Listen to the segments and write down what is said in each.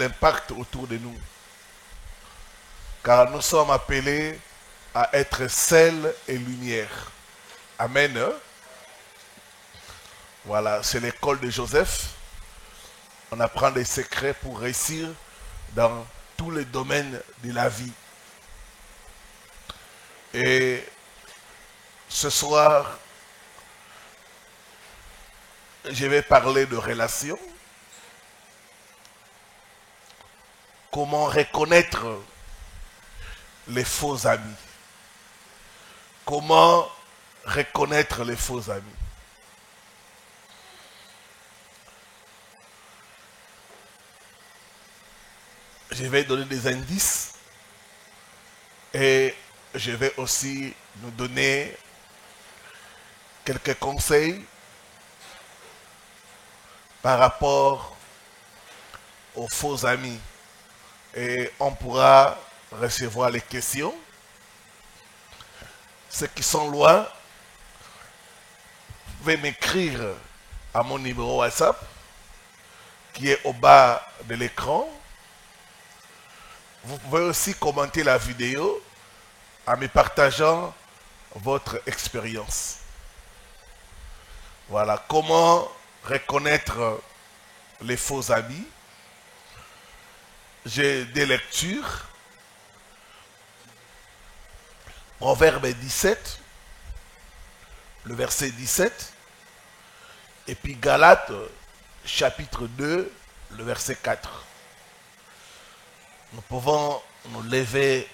l'impact autour de nous. Car nous sommes appelés à être sel et lumière. Amen. Hein? Voilà, c'est l'école de Joseph. On apprend des secrets pour réussir dans tous les domaines de la vie. Et ce soir, je vais parler de relations. Comment reconnaître les faux amis? Comment reconnaître les faux amis? Je vais donner des indices et je vais aussi nous donner quelques conseils par rapport aux faux amis. Et on pourra recevoir les questions. Ceux qui sont loin, vous pouvez m'écrire à mon numéro WhatsApp qui est au bas de l'écran. Vous pouvez aussi commenter la vidéo en me partageant votre expérience. Voilà, comment reconnaître les faux amis. J'ai des lectures. Proverbe 17, le verset 17. Et puis Galates, chapitre 2, le verset 4. Nous pouvons nous lever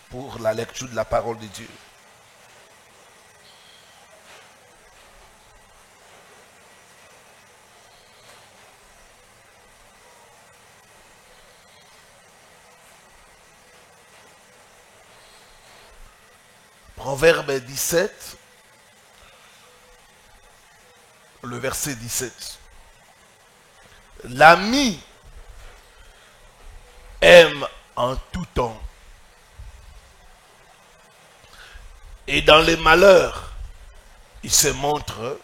pour la lecture de la parole de Dieu. Proverbe 17, le verset 17. L'ami aime en tout temps, et dans les malheurs, il se montre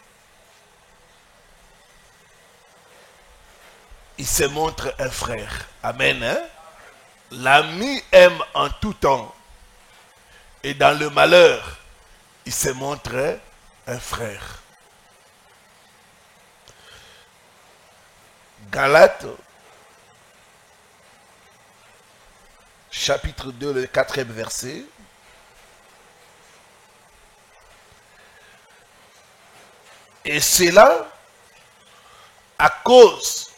un frère. Amen. Hein? L'ami aime en tout temps, et dans le malheur, il se montre un frère. Galates, chapitre 2, le 4e verset. Et c'est là, à cause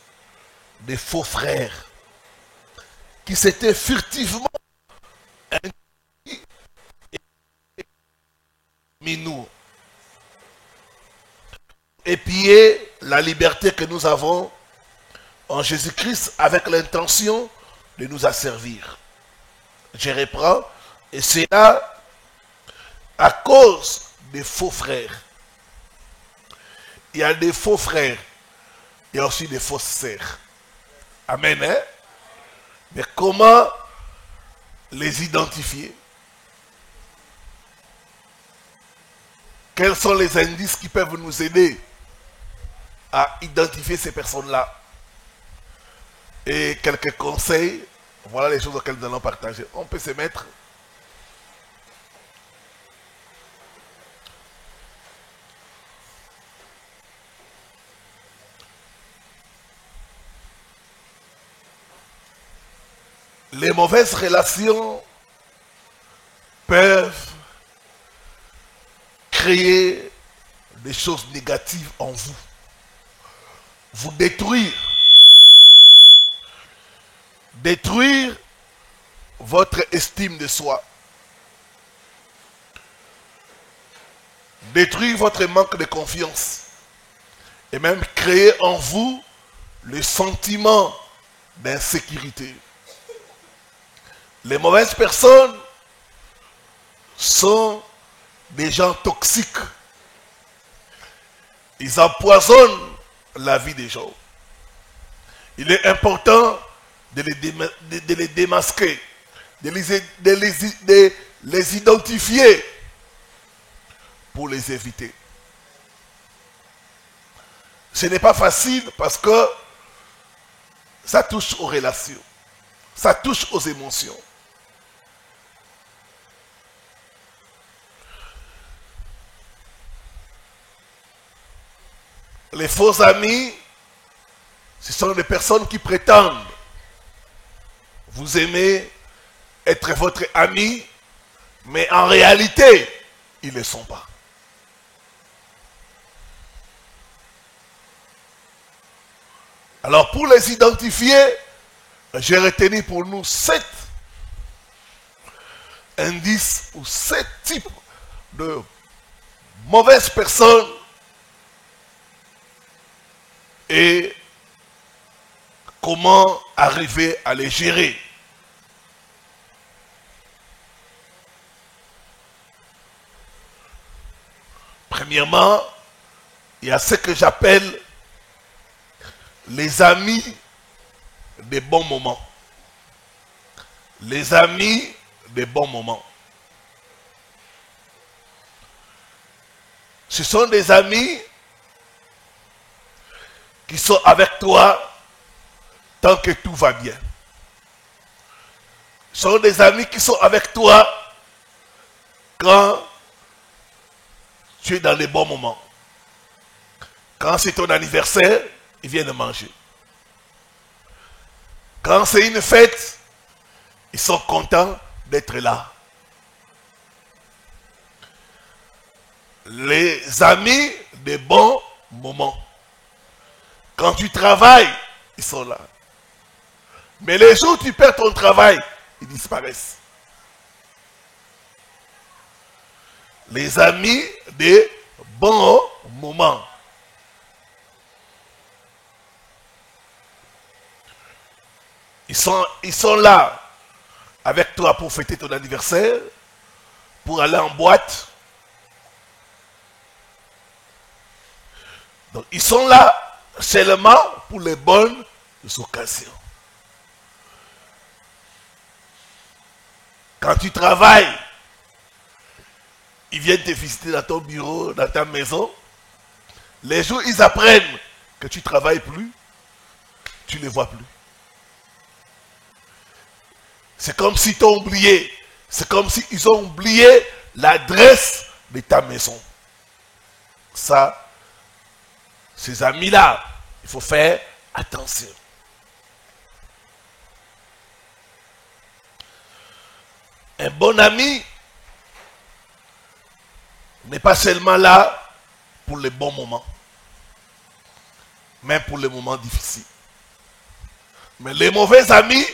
des faux frères qui s'étaient furtivement mis nous, épier la liberté que nous avons en Jésus-Christ avec l'intention de nous asservir. Je reprends. Et c'est là, à cause des faux frères. Il y a des faux frères. Il y a aussi des fausses sœurs. Amen. Hein? Mais comment les identifier? Quels sont les indices qui peuvent nous aider à identifier ces personnes-là? Et quelques conseils, voilà les choses auxquelles nous allons partager. On peut se mettre. Les mauvaises relations peuvent créer des choses négatives en vous. Vous détruire votre estime de soi. Détruire votre manque de confiance. Et même créer en vous le sentiment d'insécurité. Les mauvaises personnes sont des gens toxiques. Ils empoisonnent la vie des gens. Il est important de les démasquer, de les identifier pour les éviter. Ce n'est pas facile parce que ça touche aux relations, ça touche aux émotions. Les faux amis, ce sont des personnes qui prétendent vous aimer, être votre ami, mais en réalité, ils ne le sont pas. Alors pour les identifier, j'ai retenu pour nous 7 indices ou 7 types de mauvaises personnes et comment arriver à les gérer. Premièrement, il y a ce que j'appelle les amis des bons moments. Les amis des bons moments. Ce sont des amis qui sont avec toi tant que tout va bien. Ce sont des amis qui sont avec toi quand tu es dans les bons moments. Quand c'est ton anniversaire, ils viennent manger. Quand c'est une fête, ils sont contents d'être là. Les amis des bons moments. Quand tu travailles, ils sont là. Mais les jours où tu perds ton travail, ils disparaissent. Les amis des bons moments. Ils sont là avec toi pour fêter ton anniversaire, pour aller en boîte. Donc ils sont là seulement pour les bonnes occasions. Quand tu travailles, ils viennent te visiter dans ton bureau, dans ta maison. Les jours où ils apprennent que tu ne travailles plus, tu ne les vois plus. C'est comme s'ils t'ont oublié. C'est comme s'ils ont oublié l'adresse de ta maison. Ça, ces amis-là, il faut faire attention. Un bon ami n'est pas seulement là pour les bons moments, mais pour les moments difficiles. Mais les mauvais amis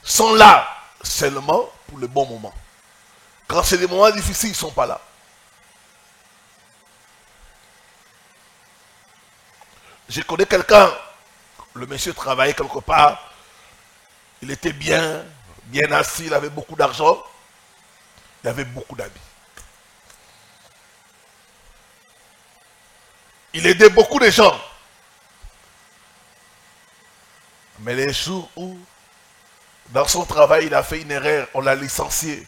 sont là seulement pour les bons moments. Quand c'est des moments difficiles, ils ne sont pas là. Je connais quelqu'un, le monsieur travaillait quelque part, il était bien assis, il avait beaucoup d'argent, il avait beaucoup d'amis. Il aidait beaucoup de gens. Mais les jours où, dans son travail, il a fait une erreur, on l'a licencié,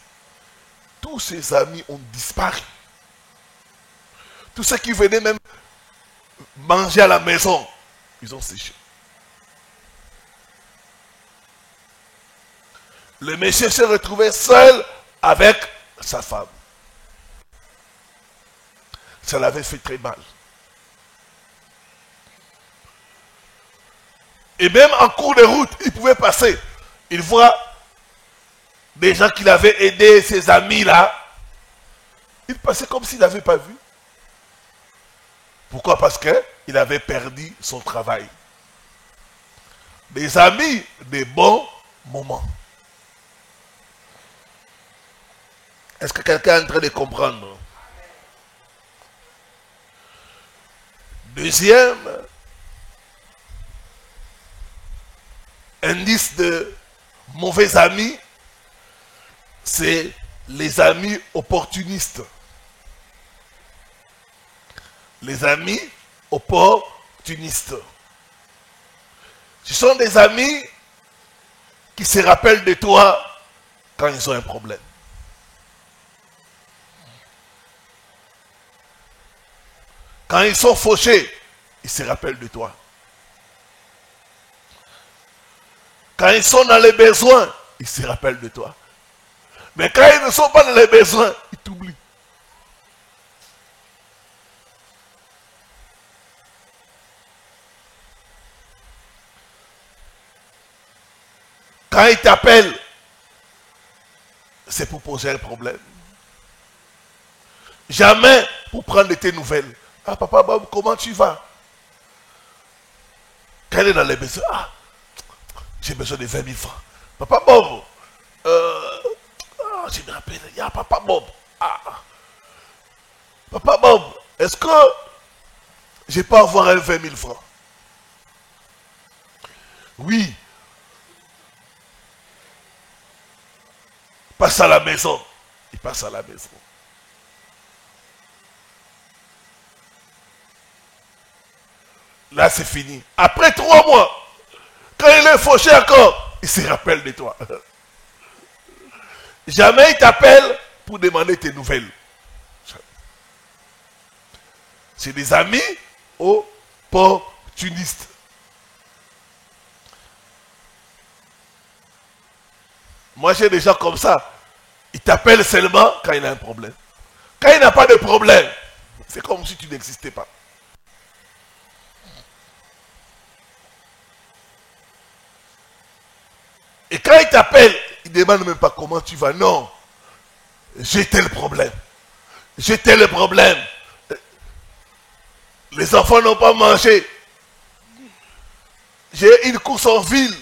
tous ses amis ont disparu. Tous ceux qui venaient même manger à la maison, ils ont séché. Le monsieur s'est retrouvé seul avec sa femme. Ça l'avait fait très mal. Et même en cours de route, il pouvait passer. Il voit des gens qu'il avait aidés, ses amis là. Il passait comme s'il n'avait pas vu. Pourquoi? Parce qu'il avait perdu son travail. Des amis, des bons moments. Est-ce que quelqu'un est en train de comprendre? Deuxième indice de mauvais amis, c'est les amis opportunistes. Les amis opportunistes. Ce sont des amis qui se rappellent de toi quand ils ont un problème. Quand ils sont fauchés, ils se rappellent de toi. Quand ils sont dans les besoins, ils se rappellent de toi. Mais quand ils ne sont pas dans les besoins, ils t'oublient. Quand ils t'appellent, c'est pour poser un problème. Jamais pour prendre de tes nouvelles. Ah, papa Bob, comment tu vas? Quand elle est dans les besoins, ah, j'ai besoin de 20 000 francs. Papa Bob, je me rappelle, il y a Papa Bob. Ah, Papa Bob, est-ce que je peux avoir un 20 000 francs? Oui. Passe à la maison. Il passe à la maison. Là, c'est fini. Après 3 mois, quand il est fauché encore, il se rappelle de toi. Jamais il t'appelle pour demander tes nouvelles. C'est des amis opportunistes. Moi, j'ai des gens comme ça. Ils t'appellent seulement quand il a un problème. Quand il n'a pas de problème, c'est comme si tu n'existais pas. Et quand il t'appelle, il ne demande même pas comment tu vas. Non. J'ai tel problème. J'ai tel problème. Les enfants n'ont pas mangé. J'ai une course en ville.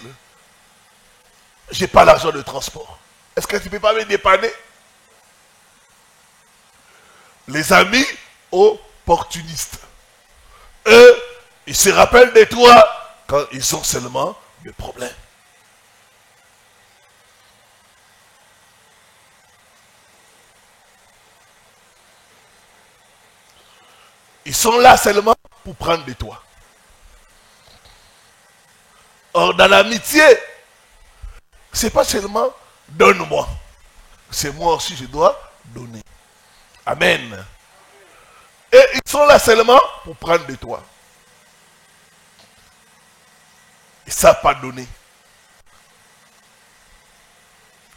J'ai pas l'argent de transport. Est-ce que tu ne peux pas me dépanner? Les amis opportunistes. Eux, ils se rappellent de toi quand ils ont seulement des problèmes. Ils sont là seulement pour prendre de toi. Or, dans l'amitié, c'est pas seulement donne-moi. C'est moi aussi, je dois donner. Amen. Et ils sont là seulement pour prendre de toi. Ils ne savent pas donner.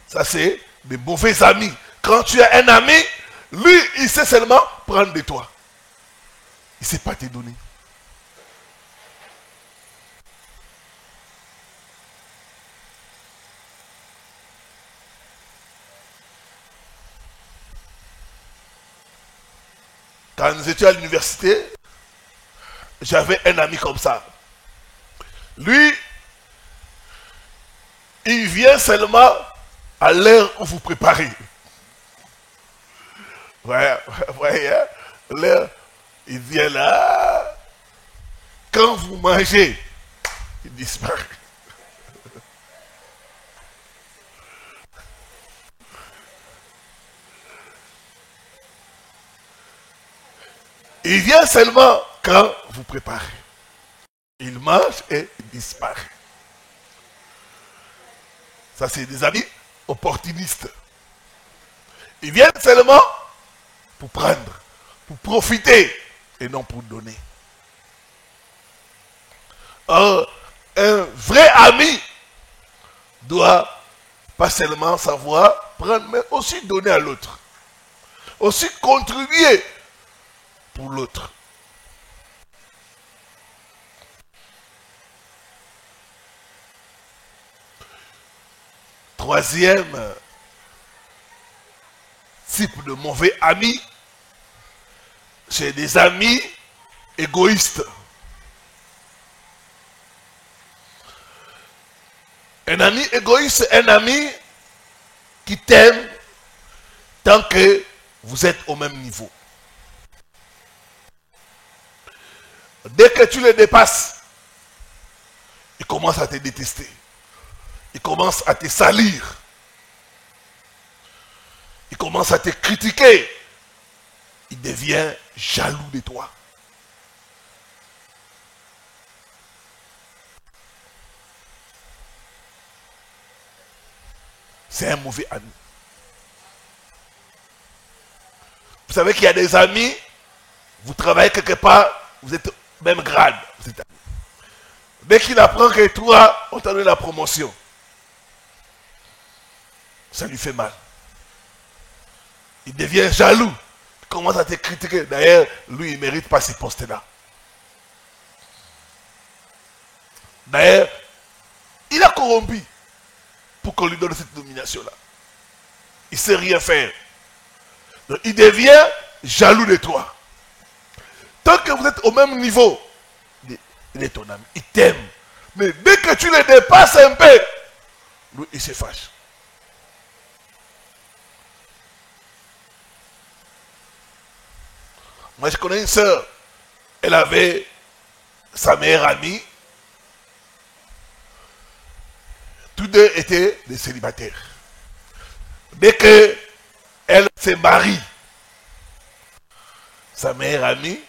Ça, c'est des mauvais amis. Quand tu as un ami, lui, il sait seulement prendre de toi. Il ne sait pas te donner. Quand nous étions à l'université, j'avais un ami comme ça. Lui, il vient seulement à l'heure où vous préparez. Ouais, ouais, l'heure, il vient là. Quand vous mangez, il disparaît. Il vient seulement quand vous préparez. Il mange et il disparaît. Ça, c'est des amis opportunistes. Ils viennent seulement pour prendre, pour profiter et non pour donner. Un vrai ami doit pas seulement savoir prendre, mais aussi donner à l'autre. Aussi contribuer pour l'autre. Troisième type de mauvais amis, c'est des amis égoïstes. Un ami égoïste, un ami qui t'aime tant que vous êtes au même niveau. Dès que tu le dépasses, il commence à te détester. Il commence à te salir. Il commence à te critiquer. Il devient jaloux de toi. C'est un mauvais ami. Vous savez qu'il y a des amis, vous travaillez quelque part, vous êtes même grade. Vous êtes amis. Dès qu'il apprend que toi, on t'a donné la promotion, ça lui fait mal. Il devient jaloux. Il commence à te critiquer. D'ailleurs, lui, il ne mérite pas ces postes-là. D'ailleurs, il a corrompu pour qu'on lui donne cette nomination-là. Il ne sait rien faire. Donc, il devient jaloux de toi. Tant que vous êtes au même niveau, il est ton ami, il t'aime. Mais dès que tu le dépasses un peu, lui, il se fâche. Moi, je connais une sœur, elle avait sa meilleure amie. Tous deux étaient des célibataires. Dès qu'elle se marie, sa meilleure amie,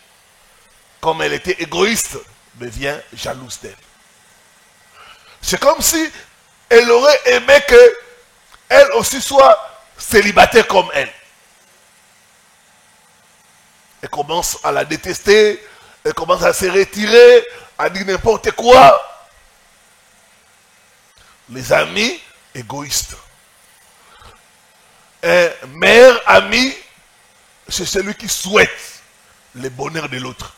comme elle était égoïste, devient jalouse d'elle. C'est comme si elle aurait aimé qu'elle aussi soit célibataire comme elle. Elle commence à la détester, elle commence à se retirer, à dire n'importe quoi. Les amis égoïstes. Un meilleur ami, c'est celui qui souhaite le bonheur de l'autre.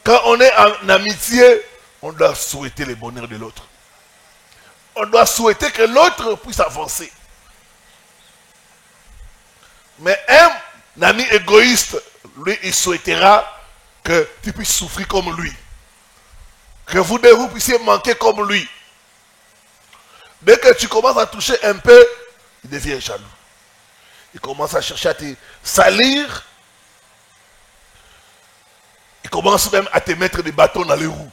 Quand on est en amitié, on doit souhaiter le bonheur de l'autre. On doit souhaiter que l'autre puisse avancer. Mais un ami égoïste, lui, il souhaitera que tu puisses souffrir comme lui. Que vous deux, vous puissiez manquer comme lui. Dès que tu commences à toucher un peu, il devient jaloux. Il commence à chercher à te salir. Il commence même à te mettre des bâtons dans les roues.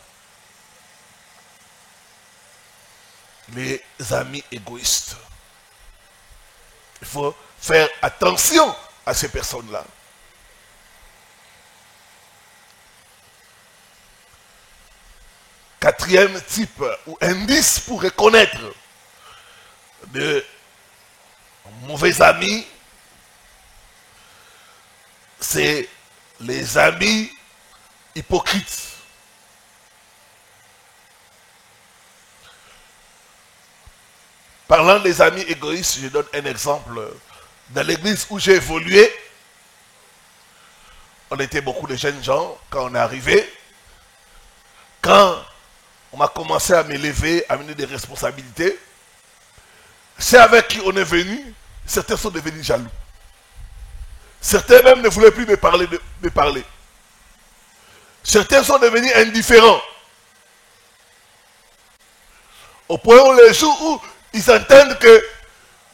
Les amis égoïstes. Il faut faire attention à ces personnes-là. Quatrième type ou indice pour reconnaître de mauvais amis, c'est les amis hypocrites. Parlant des amis égoïstes, je donne un exemple. Dans l'église où j'ai évolué, on était beaucoup de jeunes gens quand on est arrivé. Quand on a commencé à m'élever, à mener des responsabilités, c'est avec qui on est venu, certains sont devenus jaloux. Certains même ne voulaient plus me parler. Certains sont devenus indifférents. Au point où les jours où ils entendent que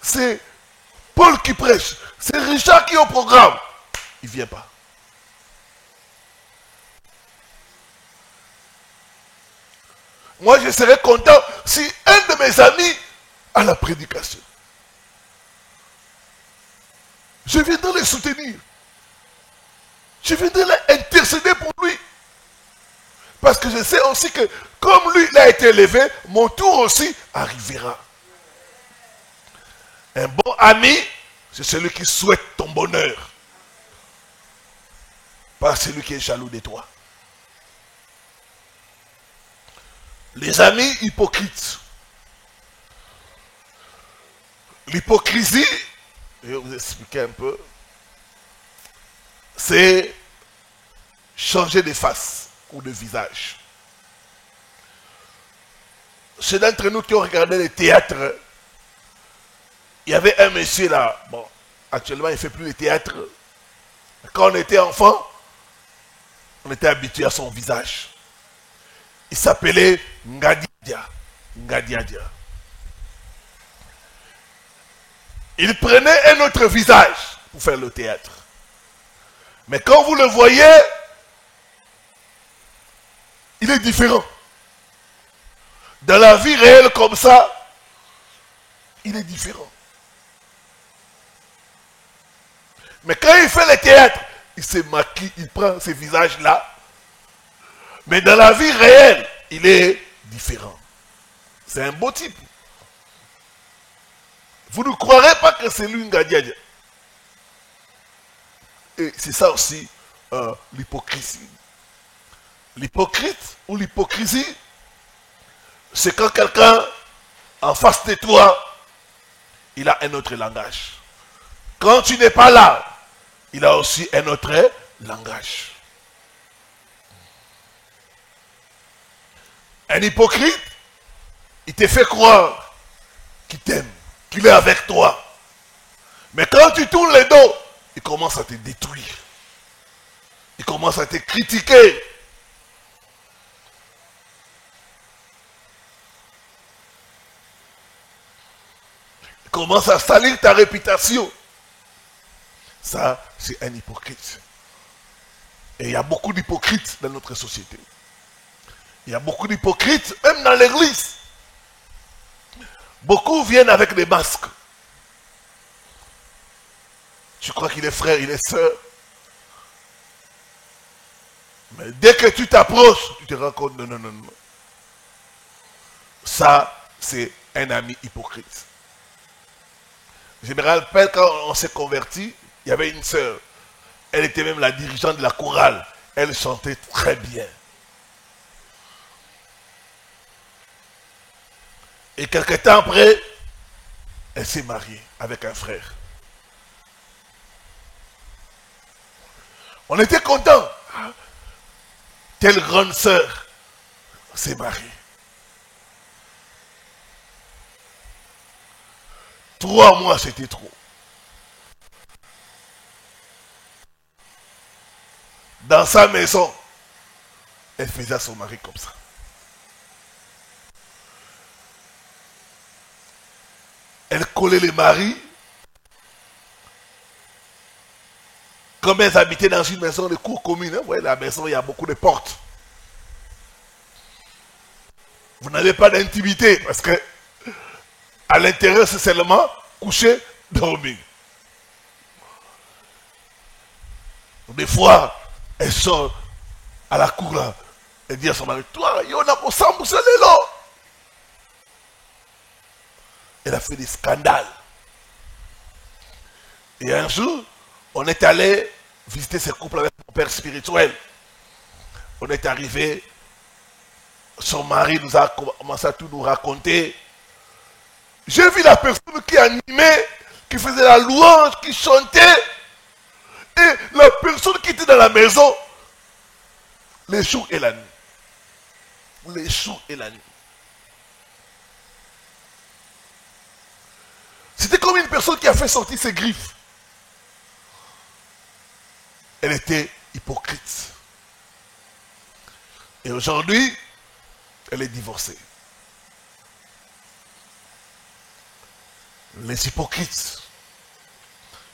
c'est Paul qui prêche, c'est Richard qui est au programme, il ne vient pas. Moi, je serais content si un de mes amis a la prédication. Je viendrai le soutenir. Je viendrai l'intercéder pour lui. Parce que je sais aussi que comme lui il a été élevé, mon tour aussi arrivera. Un bon ami, c'est celui qui souhaite ton bonheur. Pas celui qui est jaloux de toi. Les amis hypocrites. L'hypocrisie, je vais vous expliquer un peu, c'est changer de face ou de visage. Ceux d'entre nous qui ont regardé le théâtre, il y avait un monsieur là, bon, actuellement il ne fait plus le théâtre. Quand on était enfant, on était habitué à son visage. Il s'appelait Ngadiadia. Ngadiadia. Il prenait un autre visage pour faire le théâtre. Mais quand vous le voyez, il est différent. Dans la vie réelle comme ça, il est différent. Mais quand il fait le théâtre, il se maquille, il prend ce visage-là. Mais dans la vie réelle, il est différent. C'est un beau type. Vous ne croirez pas que c'est lui Ngadiadia. Et c'est ça aussi l'hypocrisie. L'hypocrite ou l'hypocrisie, c'est quand quelqu'un en face de toi, il a un autre langage. Quand tu n'es pas là, il a aussi un autre langage. Un hypocrite, il te fait croire qu'il t'aime, qu'il est avec toi. Mais quand tu tournes les dos, il commence à te détruire. Il commence à te critiquer. Il commence à salir ta réputation. Ça, c'est un hypocrite. Et il y a beaucoup d'hypocrites dans notre société. Il y a beaucoup d'hypocrites, même dans l'église. Beaucoup viennent avec des masques. Tu crois qu'il est frère, il est sœur. Mais dès que tu t'approches, tu te rends compte, non, non, non, non. Ça, c'est un ami hypocrite. Je me rappelle quand on s'est converti, il y avait une sœur. Elle était même la dirigeante de la chorale. Elle chantait très bien. Et quelque temps après, elle s'est mariée avec un frère. On était contents. Telle grande sœur s'est mariée. 3 mois, c'était trop. Dans sa maison, elle faisait à son mari comme ça. Elle collait les maris. Comme elles habitaient dans une maison de cour commune, vous voyez, la maison, il y a beaucoup de portes. Vous n'avez pas d'intimité parce que à l'intérieur, c'est seulement coucher, dormir. Des fois, elle sort à la cour là, elle dit à son mari, toi, il y en a pour s'emboucher là. Elle a fait des scandales. Et un jour, on est allé visiter ce couple avec mon père spirituel. On est arrivé, son mari nous a commencé à tout nous raconter. J'ai vu la personne qui animait, qui faisait la louange, qui chantait. Et la personne qui était dans la maison, les jours et la nuit. Les jours et la nuit. C'était comme une personne qui a fait sortir ses griffes. Elle était hypocrite. Et aujourd'hui, elle est divorcée. Les hypocrites,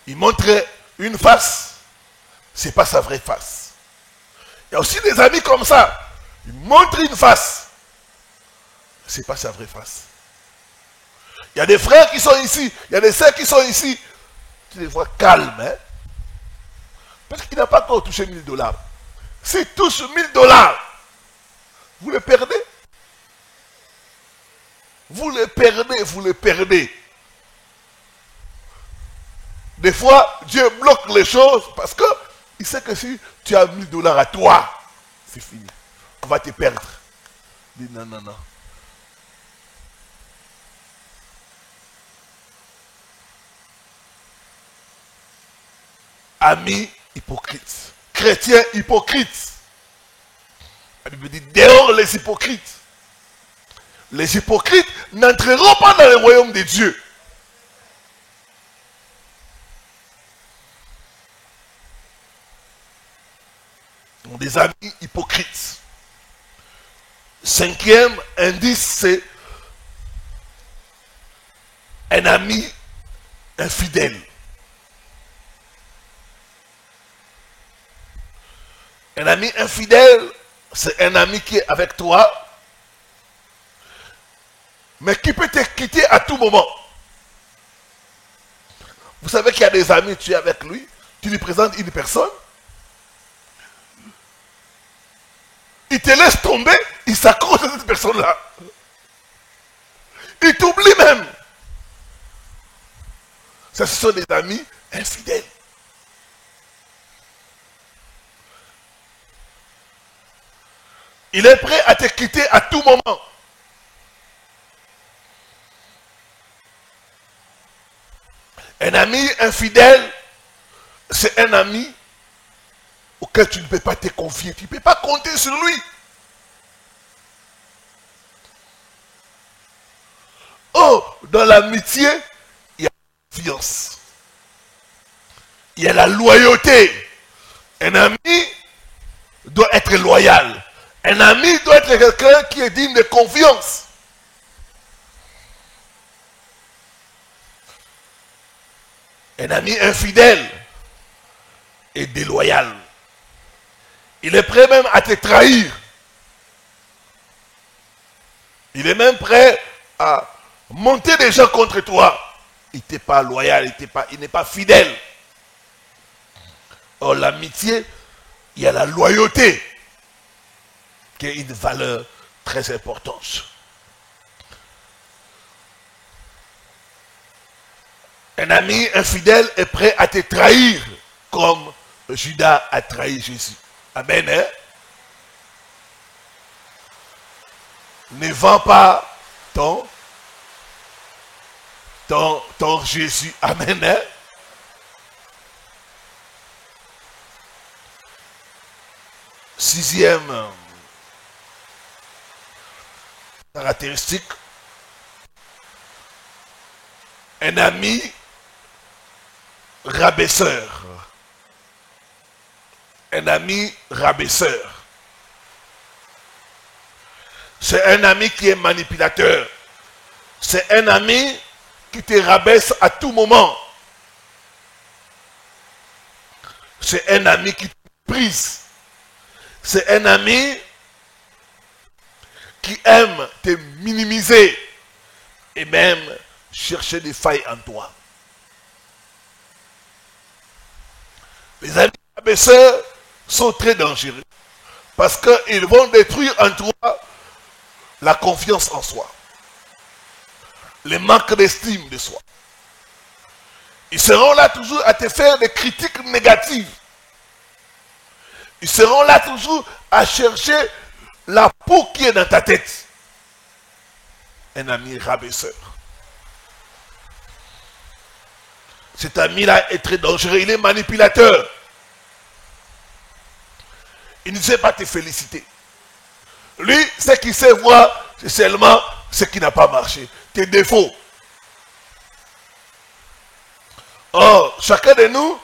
ils montrent une face, c'est pas sa vraie face. Il y a aussi des amis comme ça, ils montrent une face, c'est pas sa vraie face. Il y a des frères qui sont ici, il y a des sœurs qui sont ici, tu les vois calmes, hein? Parce qu'il n'a pas encore touché 1000 $. S'il touche 1000 $, vous les perdez. Vous les perdez, vous les perdez. Des fois, Dieu bloque les choses parce qu'il sait que si tu as 1000 $ à toi, c'est fini. On va te perdre. Il dit non, non, non. Amis hypocrites. Chrétiens hypocrites. La Bible dit dehors les hypocrites. Les hypocrites n'entreront pas dans le royaume de Dieu. Des amis hypocrites. 5e indice, c'est un ami infidèle. Un ami infidèle, c'est un ami qui est avec toi, mais qui peut te quitter à tout moment. Vous savez qu'il y a des amis, tu es avec lui, tu lui présentes une personne, il te laisse tomber, il s'accroche à cette personne-là. Il t'oublie même. Ça, ce sont des amis infidèles. Il est prêt à te quitter à tout moment. Un ami infidèle, c'est un ami auquel tu ne peux pas te confier. Tu ne peux pas compter sur lui. Oh, dans l'amitié, il y a la confiance. Il y a la loyauté. Un ami doit être loyal. Un ami doit être quelqu'un qui est digne de confiance. Un ami infidèle et déloyal. Il est prêt même à te trahir. Il est même prêt à monter des gens contre toi. Il n'est pas loyal, il n'est pas fidèle. Or, l'amitié, il y a la loyauté, qui est une valeur très importante. Un ami infidèle est prêt à te trahir, comme Judas a trahi Jésus. Amen. Hein? Ne vends pas ton Jésus. Amen. Hein? Sixième caractéristique, un ami rabaisseur. Un ami rabaisseur. C'est un ami qui est manipulateur. C'est un ami qui te rabaisse à tout moment. C'est un ami qui te prise. C'est un ami qui aime te minimiser et même chercher des failles en toi. Les amis rabaisseurs sont très dangereux parce qu'ils vont détruire en toi la confiance en soi, le manque d'estime de soi. Ils seront là toujours à te faire des critiques négatives. Ils seront là toujours à chercher la peau qui est dans ta tête. Un ami rabaisseur. Cet ami-là est très dangereux. Il est manipulateur. Il ne sait pas te féliciter. Lui, ce qu'il sait voir, c'est seulement ce qui n'a pas marché. Tes défauts. Or, chacun de nous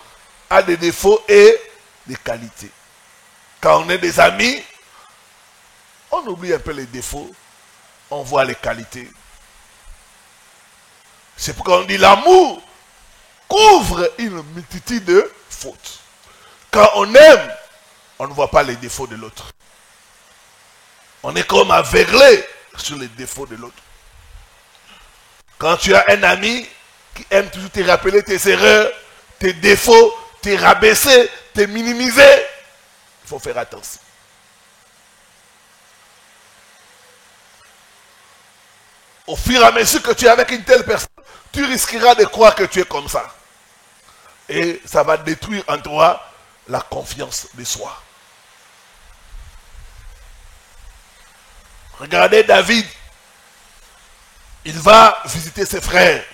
a des défauts et des qualités. Quand on est des amis, on oublie un peu les défauts, on voit les qualités. C'est pourquoi on dit l'amour couvre une multitude de fautes. Quand on aime, on ne voit pas les défauts de l'autre. On est comme aveuglé sur les défauts de l'autre. Quand tu as un ami qui aime toujours te rappeler tes erreurs, tes défauts, te rabaisser, te minimiser, il faut faire attention. Au fur et à mesure que tu es avec une telle personne, tu risqueras de croire que tu es comme ça. Et ça va détruire en toi la confiance de soi. Regardez David. Il va visiter ses frères.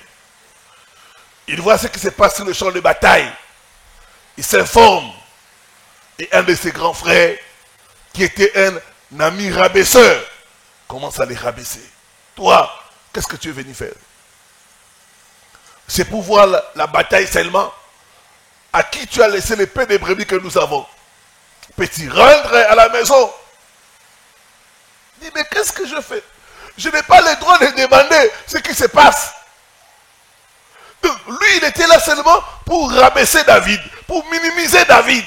Il voit ce qui se passe sur le champ de bataille. Il s'informe. Et un de ses grands frères, qui était un ami rabaisseur, commence à les rabaisser. Toi, qu'est-ce que tu es venu faire? C'est pour voir la bataille seulement. À qui tu as laissé les peu de brebis que nous avons? Peux-tu rendre à la maison? Il dit, mais qu'est-ce que je fais? Je n'ai pas le droit de demander ce qui se passe. Donc, lui, il était là seulement pour rabaisser David, pour minimiser David.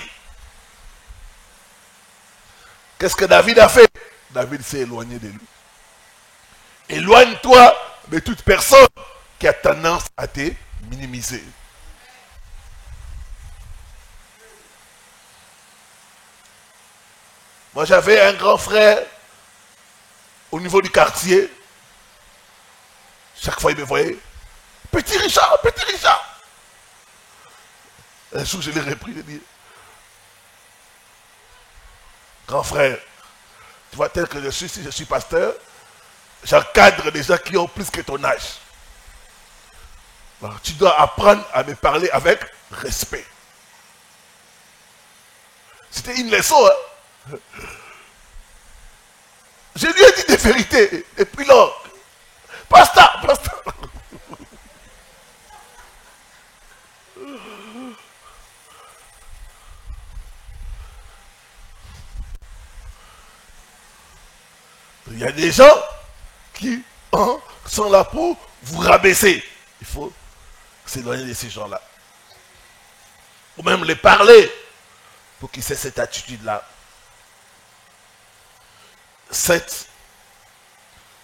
Qu'est-ce que David a fait? David s'est éloigné de lui. Éloigne-toi de toute personne qui a tendance à te minimiser. Moi, j'avais un grand frère au niveau du quartier. Chaque fois, il me voyait. Petit Richard, petit Richard. Un jour, je l'ai repris, je lui ai dit, grand frère, tu vois, tel que je suis, si je suis pasteur, j'encadre des gens qui ont plus que ton âge. Alors, tu dois apprendre à me parler avec respect. C'était une leçon, hein. Je lui ai dit des vérités. Et puis là, pasteur. Il y a des gens qui sont là pour vous rabaisser. Il faut s'éloigner de ces gens-là. Ou même les parler pour qu'ils aient cette attitude-là. 7,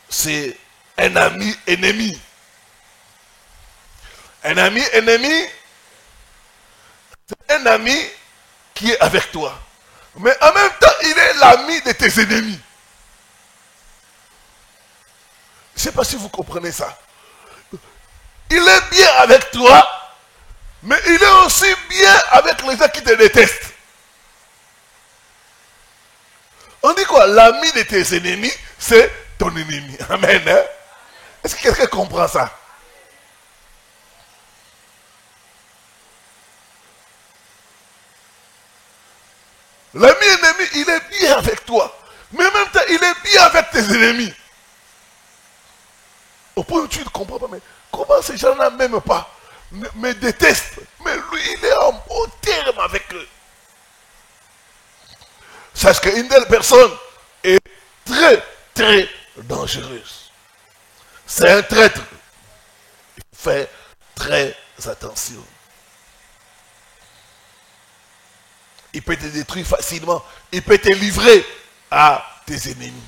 c'est un ami ennemi. Un ami ennemi, c'est un ami qui est avec toi. Mais en même temps, il est l'ami de tes ennemis. Je ne sais pas si vous comprenez ça. Il est bien avec toi, mais il est aussi bien avec les gens qui te détestent. On dit quoi? L'ami de tes ennemis, c'est ton ennemi. Amen. Hein? Est-ce que quelqu'un comprend ça? L'ami ennemi, il est bien avec toi. Mais en même temps, il est bien avec tes ennemis. Au point où tu ne comprends pas, mais comment ces gens-là m'aiment pas, me détestent, mais lui, il est en bon terme avec eux. Sache qu'une telle personne est très, très dangereuse. C'est un traître. Il faut faire très attention. Il peut te détruire facilement. Il peut te livrer à tes ennemis.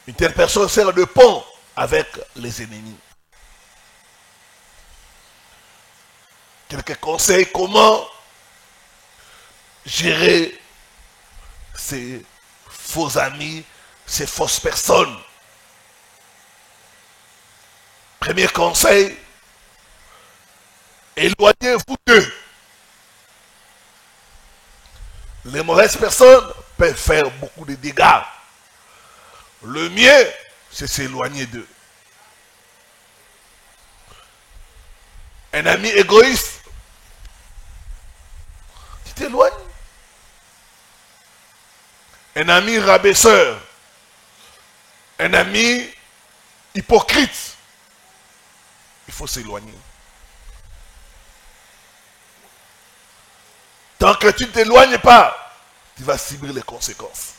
Une telle personne sert de pont avec les ennemis. Quelques conseils, comment gérer ces faux amis, ces fausses personnes. Premier conseil, éloignez-vous d'eux. Les mauvaises personnes peuvent faire beaucoup de dégâts. Le mieux, c'est s'éloigner d'eux. Un ami égoïste, tu t'éloignes. Un ami rabaisseur, un ami hypocrite, il faut s'éloigner. Tant que tu ne t'éloignes pas, tu vas subir les conséquences.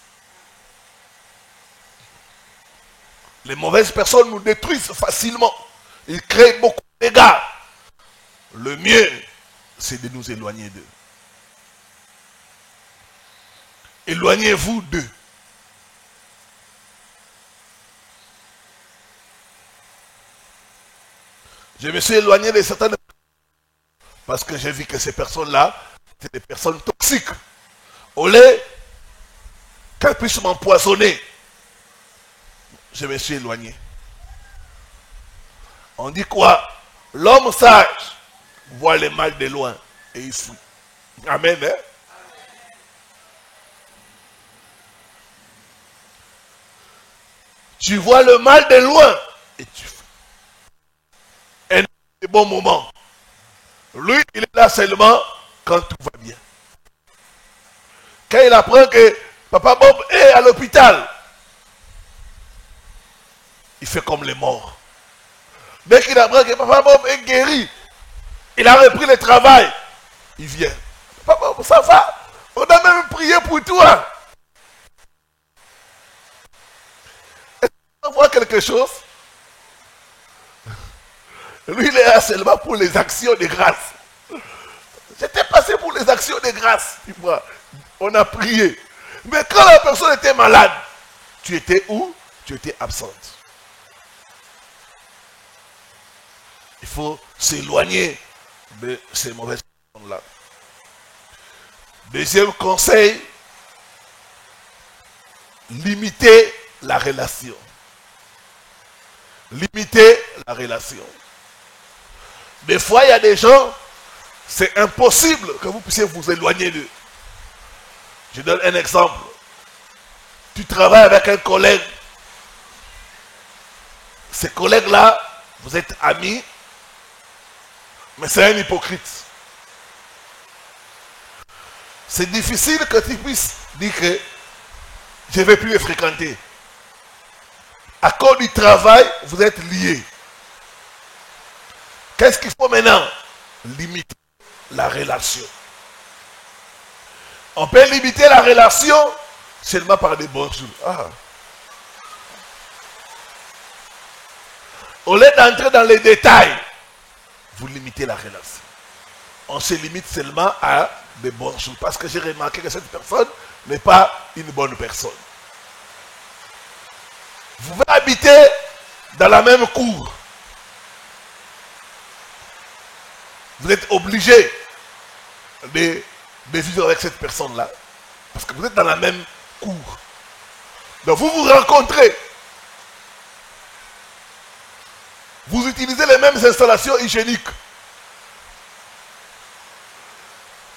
Les mauvaises personnes nous détruisent facilement. Ils créent beaucoup de dégâts. Le mieux, c'est de nous éloigner d'eux. Éloignez-vous d'eux. Je me suis éloigné de certaines parce que j'ai vu que ces personnes-là, c'est des personnes toxiques. Au lieu qu'elles puissent m'empoisonner, je me suis éloigné. On dit quoi? L'homme sage voit le mal de loin et il fuit. Amen. Hein? Tu vois le mal de loin et tu fuis. Un bon moment. Lui, il est là seulement quand tout va bien. Quand il apprend que Papa Bob est à l'hôpital, il fait comme les morts. Dès qu'il apprend que Papa Bob est guéri, il a repris le travail, il vient. Papa Bob, ça va? On a même prié pour toi. Est-ce qu'on voit quelque chose? Lui, il est là seulement pour les actions de grâce. J'étais passé pour les actions de grâce. Tu vois, on a prié. Mais quand la personne était malade, tu étais où? Tu étais absente. Il faut s'éloigner de ces mauvaises personnes-là. Deuxième conseil, limiter la relation. Limiter la relation. Des fois, il y a des gens, c'est impossible que vous puissiez vous éloigner d'eux. Je donne un exemple. Tu travailles avec un collègue. Ces collègues-là, Vous êtes amis, mais c'est un hypocrite. C'est difficile que tu puisses dire que je ne vais plus les fréquenter. À cause du travail, vous êtes liés. Qu'est-ce qu'il faut maintenant? Limiter la relation. On peut limiter la relation seulement par des bons jours. Ah. Au lieu d'entrer dans les détails, vous limitez la relation. On se limite seulement à des bons jours. Parce que j'ai remarqué que cette personne n'est pas une bonne personne. Vous pouvez habiter dans la même cour. Vous êtes obligé de vivre avec cette personne-là. Parce que vous êtes dans la même cour. Donc vous vous rencontrez. Vous utilisez les mêmes installations hygiéniques.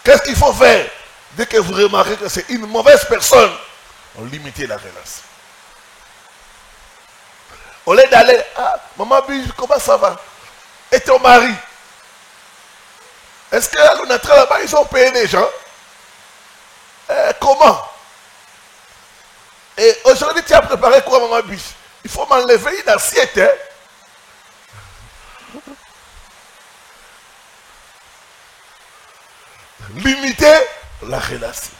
Qu'est-ce qu'il faut faire? Dès que vous remarquez que c'est une mauvaise personne, on limite la relation. Au lieu d'aller, ah, maman, comment ça va? Et ton mari? Est-ce qu'à l'entrée là-bas, ils ont payé les gens? Comment? Et aujourd'hui, tu as préparé quoi, maman biche? Il faut m'enlever une assiette, hein? Limitez la relation.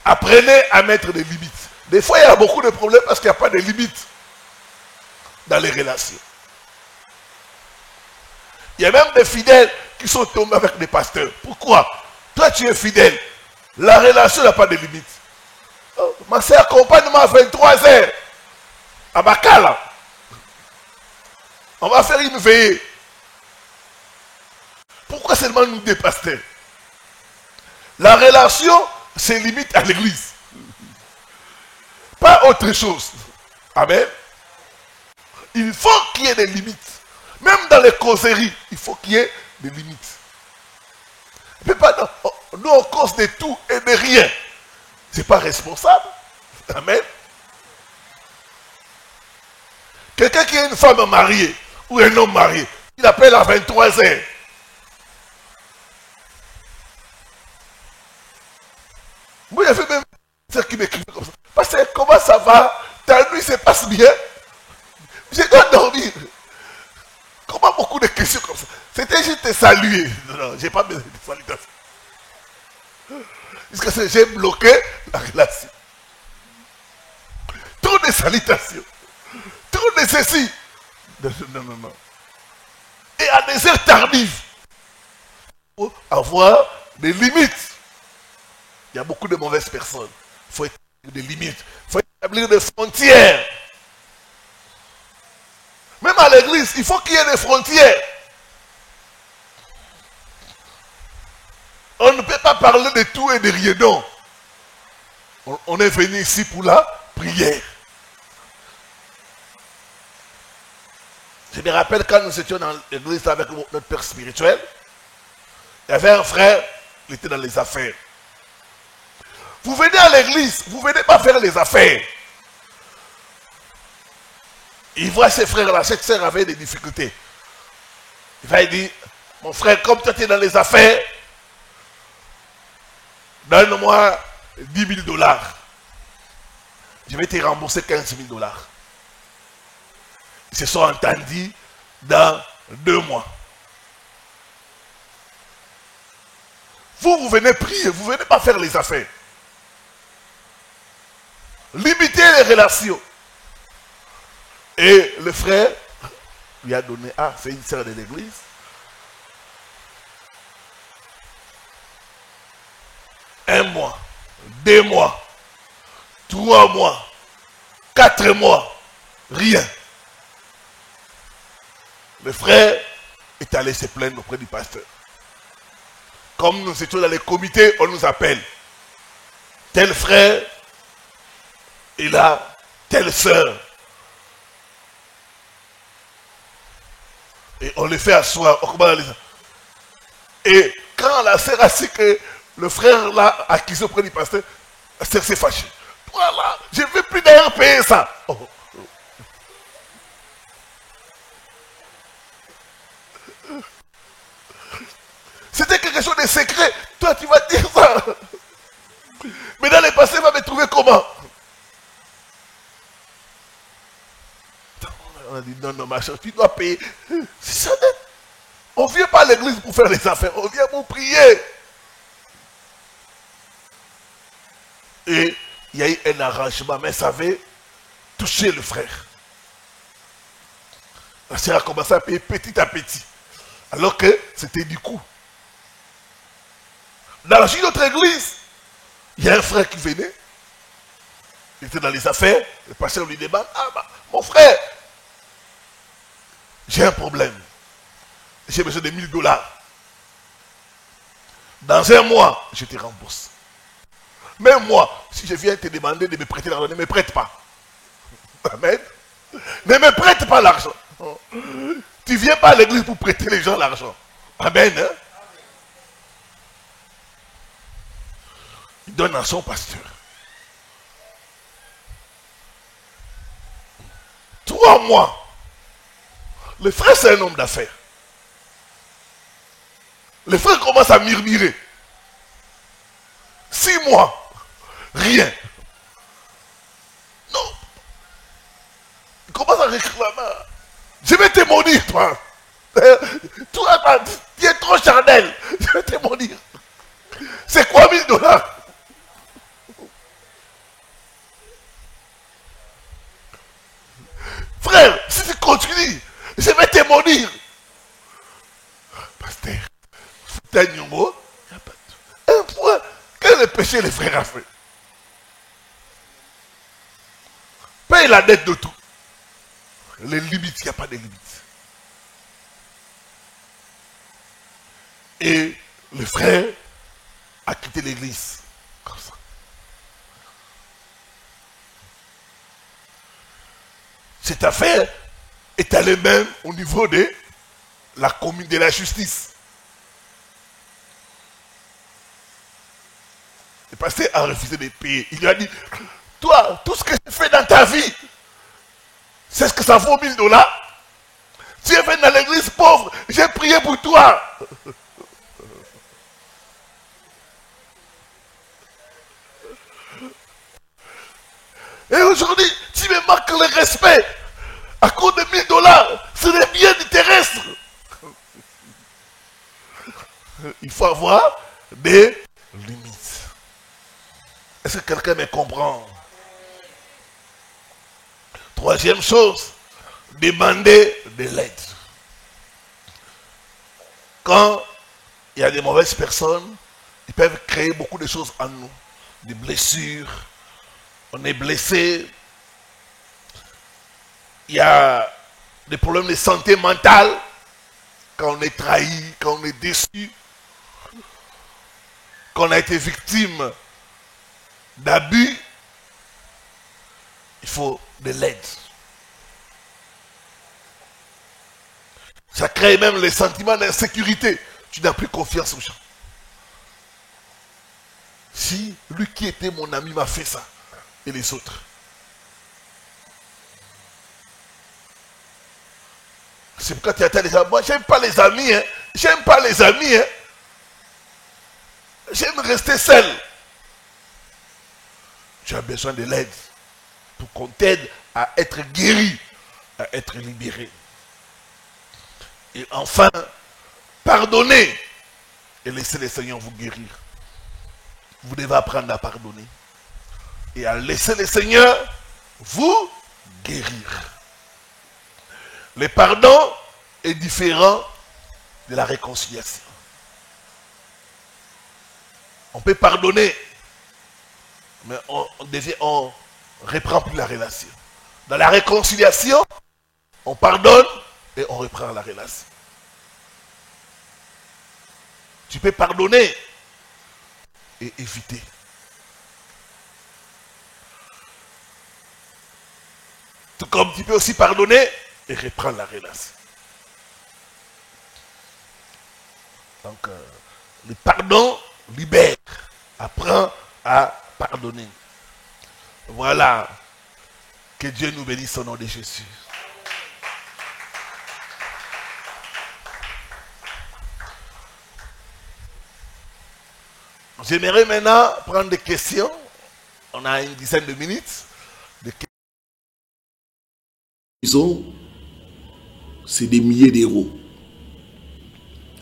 Apprenez à mettre des limites. Des fois, il y a beaucoup de problèmes parce qu'il n'y a pas de limites dans les relations. Il y a même des fidèles qui sont tombés avec des pasteurs. Pourquoi? Toi, tu es fidèle. La relation n'a pas de limite. Oh, ma soeur, accompagne-moi à 23h à Bakala. On va faire une veillée. Pourquoi seulement nous des pasteurs? La relation se limite à l'église. Pas autre chose. Amen. Il faut qu'il y ait des limites. Même dans les causeries, il faut qu'il y ait des limites. Mais pas dans, nous, on cause de tout et de rien. Ce n'est pas responsable. Amen. Quelqu'un qui est une femme mariée ou un homme marié, il appelle à 23h. Moi, il y avait même ceux qui m'écrivaient comme ça. Parce que comment ça va? Ta nuit se passe bien? Je dois dormir. Comment beaucoup de questions comme ça? C'était juste te saluer. Non, je n'ai pas besoin de salutations. Parce que j'ai bloqué la relation. Trop de salutations. Trop de ceci. Non. Et à des heures tardives. Il faut avoir des limites. Il y a beaucoup de mauvaises personnes. Il faut établir des limites. Il faut établir des frontières. Même à l'église, il faut qu'il y ait des frontières. On ne peut pas parler de tout et de rien. Non. On est venu ici pour la prière. Je me rappelle quand nous étions dans l'église avec notre père spirituel, il y avait un frère, il était dans les affaires. Vous venez à l'église, vous ne venez pas faire les affaires. Il voit ses frères-là, cette sœur avait des difficultés. Il va dire, mon frère, comme toi tu es dans les affaires, donne-moi 10 000 $. Je vais te rembourser 15 000 $. Ils se sont entendus dans 2 mois. Vous venez prier, vous ne venez pas faire les affaires. Limitez les relations. Et le frère lui a donné, ah, c'est une sœur de l'église. Un mois, 2 mois, 3 mois, 4 mois, rien. Le frère est allé se plaindre auprès du pasteur. Comme nous étions dans les comités, on nous appelle. Tel frère, il a telle sœur. Et on les fait asseoir. Et quand la sœur a su que le frère l'a accusé auprès du pasteur, la sœur s'est fâchée. Voilà, je ne veux plus d'ailleurs payer ça. Oh. C'était quelque chose de secret. Toi, tu vas dire ça. Mais dans le passé, va me trouver comment? On a dit, non, non, ma chère, tu dois payer. C'est ça. On ne vient pas à l'église pour faire les affaires. On vient pour prier. Et il y a eu un arrangement, mais ça avait touché le frère. La sœur a commencé à payer petit à petit. Alors que c'était du coup. Dans une autre église, il y a un frère qui venait. Il était dans les affaires. Le pasteur lui demande, ah bah, mon frère, j'ai un problème. J'ai besoin de 1000 dollars. Dans un mois, je te rembourse. Même moi, si je viens te demander de me prêter l'argent, ne me prête pas. Amen. Ne me prête pas l'argent. Tu ne viens pas à l'église pour prêter les gens l'argent. Amen. Hein? Il donne à son pasteur. 3 mois. Le frère, c'est un homme d'affaires. Le frère commence à murmurer. 6 mois. Rien. Non. Il commence à réclamer. Je vais te maudire, toi. Toi, tu es trop charnel. Je vais te maudire. C'est quoi 1000 dollars? Frère, si tu continues, je vais te maudire. Pasteur, t'as un numéro? Un point. Quel est le péché les frères a fait? Paye la dette de tout. Les limites, il n'y a pas de limites. Et le frère a quitté l'église. Comme ça. Cette affaire est allée même au niveau de la commune de la justice. Le pasteur a refusé de payer. Il lui a dit, toi, tout ce que tu fais dans ta vie, c'est ce que ça vaut 1000 dollars. Tu es venu dans l'église pauvre, j'ai prié pour toi. Et aujourd'hui, tu me marques le respect. À cause de 1000 dollars, c'est des biens du terrestre. Il faut avoir des limites. Est-ce que quelqu'un me comprend? Troisième chose, demander de l'aide. Quand il y a des mauvaises personnes, ils peuvent créer beaucoup de choses en nous. Des blessures, on est blessé. Il y a des problèmes de santé mentale, quand on est trahi, quand on est déçu, quand on a été victime d'abus, il faut de l'aide. Ça crée même les sentiments d'insécurité. Tu n'as plus confiance aux gens. Si lui qui était mon ami m'a fait ça, et les autres. C'est pourquoi tu attends les amis. Moi, j'aime pas les amis. Hein. J'aime pas les amis. Hein. J'aime rester seul. Tu as besoin de l'aide pour qu'on t'aide à être guéri, à être libéré. Et enfin, pardonnez et laissez le Seigneur vous guérir. Vous devez apprendre à pardonner et à laisser le Seigneur vous guérir. Le pardon est différent de la réconciliation. On peut pardonner, mais on ne reprend plus la relation. Dans la réconciliation, on pardonne et on reprend la relation. Tu peux pardonner et éviter. Tout comme tu peux aussi pardonner et reprendre la relation. Donc, le pardon libère. Apprends à pardonner. Voilà. Que Dieu nous bénisse au nom de Jésus. J'aimerais maintenant prendre des questions. On a une dizaine de minutes. C'est des milliers d'euros.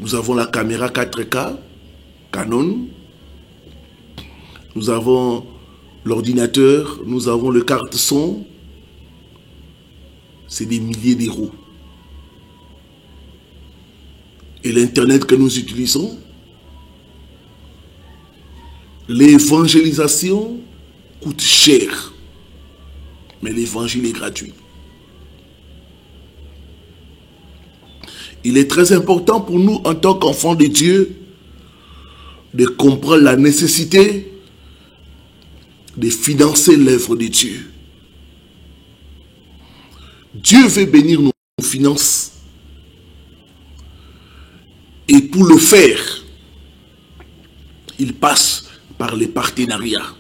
Nous avons la caméra 4K, Canon. Nous avons l'ordinateur, nous avons le carte son. C'est des milliers d'euros. Et l'Internet que nous utilisons, l'évangélisation coûte cher. Mais l'évangile est gratuit. Il est très important pour nous, en tant qu'enfants de Dieu, de comprendre la nécessité de financer l'œuvre de Dieu. Dieu veut bénir nos finances. Et pour le faire, il passe par les partenariats.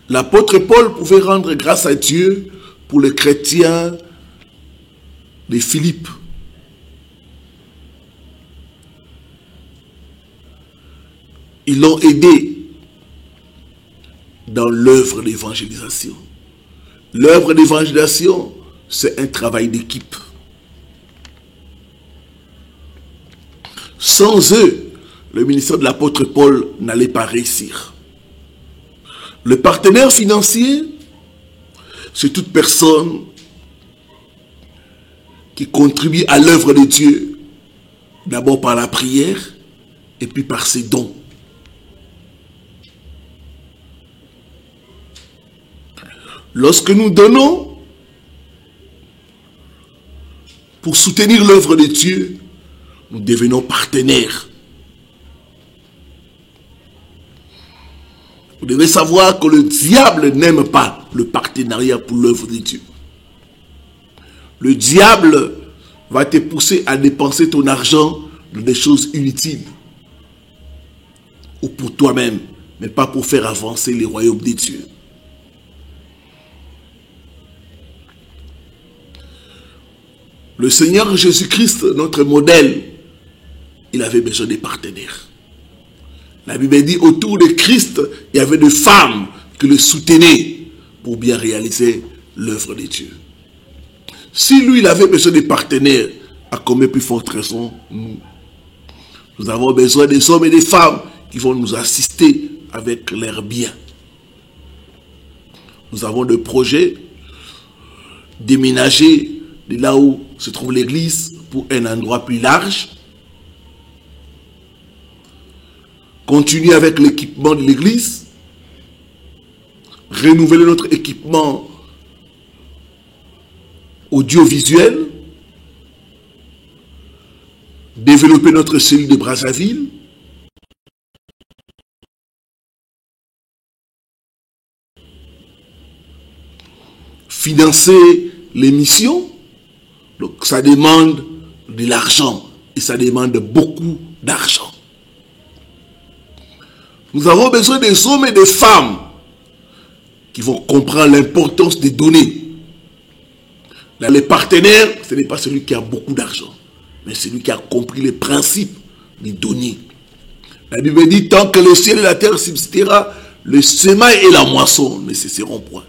L'apôtre Paul pouvait rendre grâce à Dieu pour les chrétiens de Philippe. Ils l'ont aidé dans l'œuvre d'évangélisation. L'œuvre d'évangélisation, c'est un travail d'équipe. Sans eux, le ministère de l'apôtre Paul n'allait pas réussir. Le partenaire financier, c'est toute personne qui contribue à l'œuvre de Dieu, d'abord par la prière et puis par ses dons. Lorsque nous donnons pour soutenir l'œuvre de Dieu, nous devenons partenaires. Vous devez savoir que le diable n'aime pas le partenariat pour l'œuvre de Dieu. Le diable va te pousser à dépenser ton argent dans des choses inutiles. Ou pour toi-même, mais pas pour faire avancer les royaumes de Dieu. Le Seigneur Jésus-Christ, notre modèle, il avait besoin de partenaires. La Bible dit, autour de Christ, il y avait des femmes qui le soutenaient pour bien réaliser l'œuvre de Dieu. Si lui, il avait besoin de partenaires, à combien plus forte raison, nous avons besoin des hommes et des femmes qui vont nous assister avec leurs biens. Nous avons des projets déménager de là où se trouve l'église pour un endroit plus large. Continuer avec l'équipement de l'église. Renouveler notre équipement audiovisuel. Développer notre cellule de Brazzaville. Financer les missions. Donc ça demande de l'argent et ça demande beaucoup d'argent. Nous avons besoin des hommes et des femmes qui vont comprendre l'importance des données. Là, les partenaires, ce n'est pas celui qui a beaucoup d'argent, mais celui qui a compris les principes des données. La Bible dit, tant que le ciel et la terre subsistera, le semail et la moisson ne cesseront point.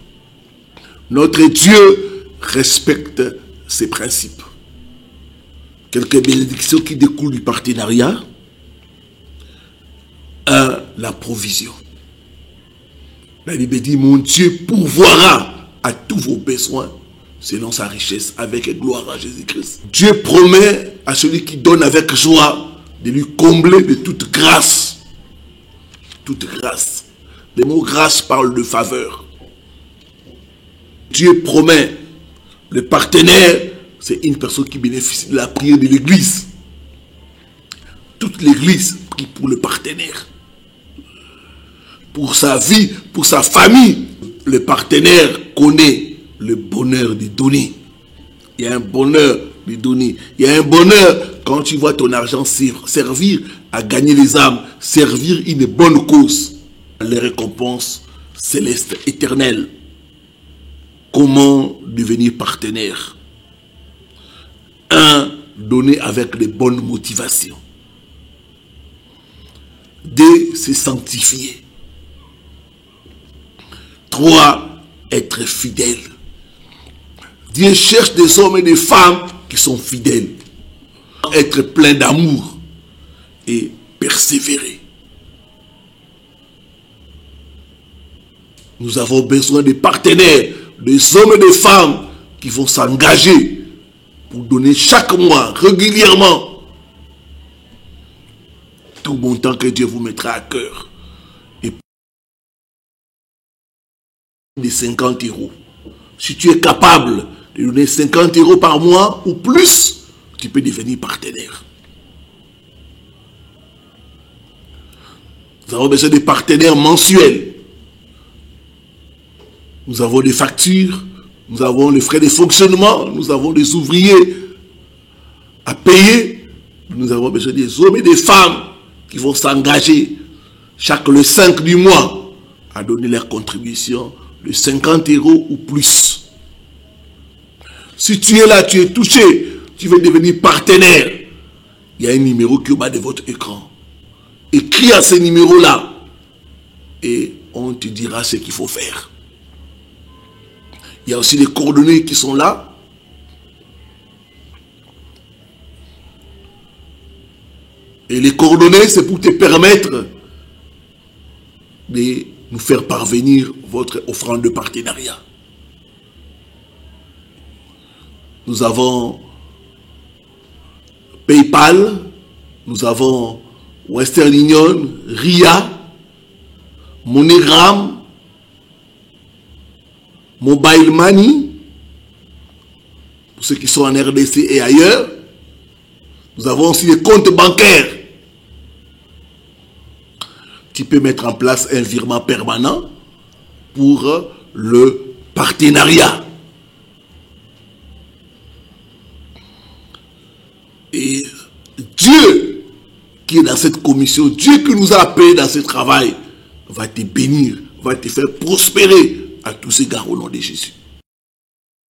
Notre Dieu respecte ces principes. Quelques bénédictions qui découlent du partenariat. 1. La provision. La Bible dit, mon Dieu pourvoira à tous vos besoins selon sa richesse avec gloire à Jésus-Christ. Dieu promet à celui qui donne avec joie de lui combler de toute grâce. Toute grâce. Le mot grâce parle de faveur. Dieu promet. Le partenaire, c'est une personne qui bénéficie de la prière de l'église. Toute l'église prie pour le partenaire. Pour sa vie, pour sa famille. Le partenaire connaît le bonheur de donner. Il y a un bonheur de donner. Il y a un bonheur quand tu vois ton argent servir à gagner les âmes, servir une bonne cause. Les récompenses célestes éternelles. Comment devenir partenaire? 1. Donner avec de bonnes motivations. de se sanctifier. 3. Être fidèle. Dieu cherche des hommes et des femmes qui sont fidèles. Être plein d'amour et persévérer. Nous avons besoin de partenaires, des hommes et des femmes qui vont s'engager pour donner chaque mois, régulièrement, tout montant que Dieu vous mettra à cœur. Et de 50 €. Si tu es capable de donner 50 € par mois ou plus, tu peux devenir partenaire. Nous avons besoin de partenaires mensuels. Nous avons des factures, nous avons les frais de fonctionnement, nous avons des ouvriers à payer. Nous avons besoin des hommes et des femmes qui vont s'engager chaque le 5 du mois à donner leur contribution de 50 € ou plus. Si tu es là, tu es touché, tu veux devenir partenaire, il y a un numéro qui est au bas de votre écran. Écris à ce numéro-là et on te dira ce qu'il faut faire. Il y a aussi les coordonnées qui sont là. Et les coordonnées, c'est pour te permettre de nous faire parvenir votre offrande de partenariat. Nous avons PayPal, nous avons Western Union, RIA, MoneyGram, Mobile Money, pour ceux qui sont en RDC et ailleurs. Nous avons aussi des comptes bancaires. Tu peux mettre en place un virement permanent pour le partenariat. Et Dieu qui est dans cette commission, Dieu qui nous a appelés dans ce travail, va te bénir, va te faire prospérer à tous égards au nom de Jésus.